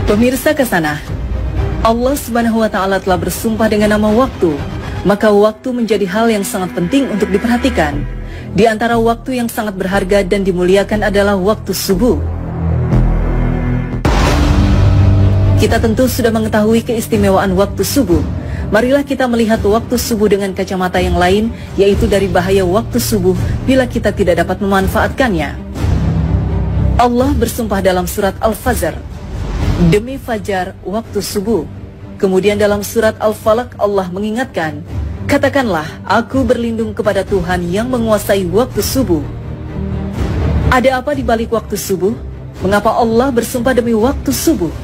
Pemirsa Kasana, Allah Subhanahu wa Ta'ala telah bersumpah dengan nama waktu, maka waktu menjadi hal yang sangat penting untuk diperhatikan. Di antara waktu yang sangat berharga dan dimuliakan adalah waktu subuh. Kita tentu sudah mengetahui keistimewaan waktu subuh. Marilah kita melihat waktu subuh dengan kacamata yang lain, yaitu dari bahaya waktu subuh bila kita tidak dapat memanfaatkannya. Allah bersumpah dalam surat Al-Fajr, demi fajar waktu subuh. Kemudian dalam surat Al-Falaq Allah mengingatkan, katakanlah aku berlindung kepada Tuhan yang menguasai waktu subuh. Ada apa di balik waktu subuh? Mengapa Allah bersumpah demi waktu subuh?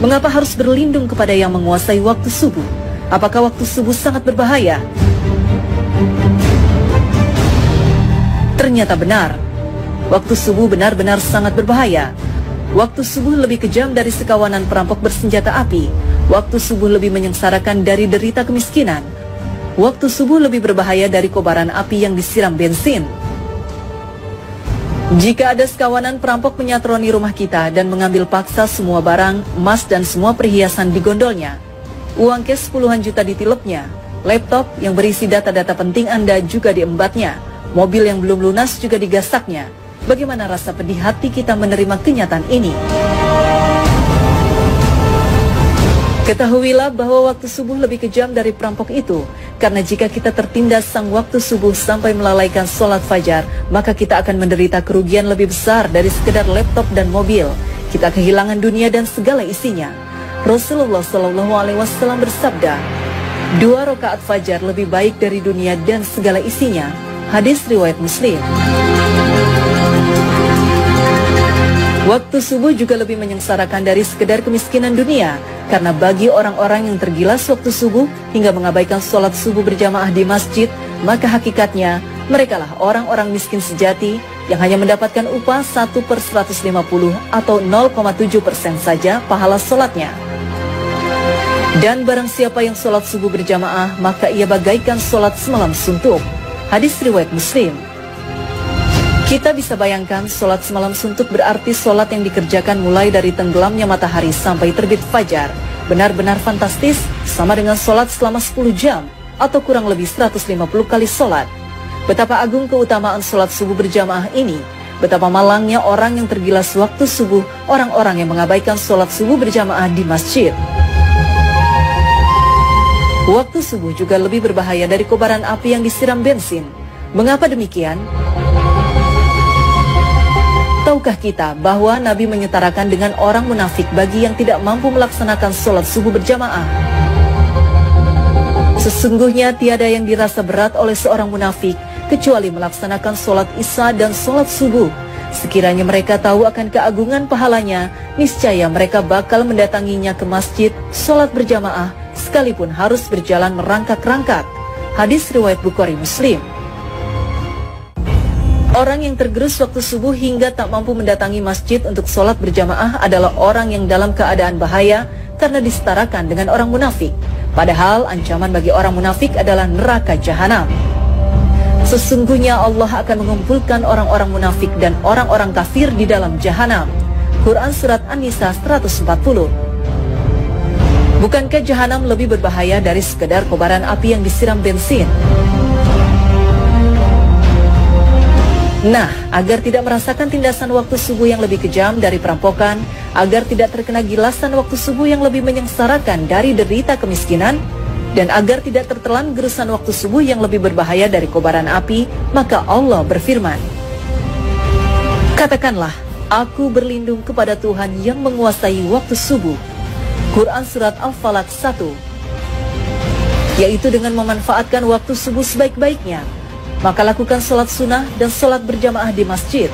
Mengapa harus berlindung kepada yang menguasai waktu subuh? Apakah waktu subuh sangat berbahaya? Ternyata benar. Waktu subuh benar-benar sangat berbahaya. Waktu subuh lebih kejam dari sekawanan perampok bersenjata api. Waktu subuh lebih menyengsarakan dari derita kemiskinan. Waktu subuh lebih berbahaya dari kobaran api yang disiram bensin. Jika ada sekawanan perampok menyatroni rumah kita dan mengambil paksa semua barang, emas dan semua perhiasan di gondolnya, uang cash puluhan juta ditilepnya, laptop yang berisi data-data penting Anda juga diembatnya, mobil yang belum lunas juga digasaknya, bagaimana rasa pedih hati kita menerima kenyataan ini? Ketahuilah bahwa waktu subuh lebih kejam dari perampok itu, karena jika kita tertindas sang waktu subuh sampai melalaikan sholat fajar, maka kita akan menderita kerugian lebih besar dari sekedar laptop dan mobil. Kita kehilangan dunia dan segala isinya. Rasulullah SAW bersabda, 2 rakaat fajar lebih baik dari dunia dan segala isinya. Hadis riwayat Muslim. Waktu subuh juga lebih menyengsarakan dari sekedar kemiskinan dunia, karena bagi orang-orang yang tergilas waktu subuh hingga mengabaikan sholat subuh berjamaah di masjid, maka hakikatnya merekalah orang-orang miskin sejati yang hanya mendapatkan upah 1/150 atau 0,7% saja pahala sholatnya. Dan barang siapa yang sholat subuh berjamaah, maka ia bagaikan sholat semalam suntuk. Hadis riwayat Muslim. Kita bisa bayangkan sholat semalam suntuk berarti sholat yang dikerjakan mulai dari tenggelamnya matahari sampai terbit fajar. Benar-benar fantastis, sama dengan sholat selama 10 jam atau kurang lebih 150 kali sholat. Betapa agung keutamaan sholat subuh berjamaah ini. Betapa malangnya orang yang tergilas waktu subuh, orang-orang yang mengabaikan sholat subuh berjamaah di masjid. Waktu subuh juga lebih berbahaya dari kobaran api yang disiram bensin. Mengapa demikian? Tahukah kita bahwa Nabi menyetarakan dengan orang munafik bagi yang tidak mampu melaksanakan sholat subuh berjamaah? Sesungguhnya tiada yang dirasa berat oleh seorang munafik kecuali melaksanakan sholat isya dan sholat subuh. Sekiranya mereka tahu akan keagungan pahalanya, niscaya mereka bakal mendatanginya ke masjid, sholat berjamaah, sekalipun harus berjalan merangkak-rangkak. Hadis riwayat Bukhari Muslim. Orang yang tergerus waktu subuh hingga tak mampu mendatangi masjid untuk sholat berjamaah adalah orang yang dalam keadaan bahaya karena disetarakan dengan orang munafik. Padahal ancaman bagi orang munafik adalah neraka jahanam. Sesungguhnya Allah akan mengumpulkan orang-orang munafik dan orang-orang kafir di dalam jahanam. Quran Surat An-Nisa 140. Bukankah jahanam lebih berbahaya dari sekedar kobaran api yang disiram bensin? Nah, agar tidak merasakan tindasan waktu subuh yang lebih kejam dari perampokan, agar tidak terkena gilasan waktu subuh yang lebih menyengsarakan dari derita kemiskinan, dan agar tidak tertelan gerusan waktu subuh yang lebih berbahaya dari kobaran api, maka Allah berfirman, katakanlah, aku berlindung kepada Tuhan yang menguasai waktu subuh. Quran Surat Al-Falaq 1. Yaitu dengan memanfaatkan waktu subuh sebaik-baiknya, maka lakukan sholat sunnah dan sholat berjamaah di masjid.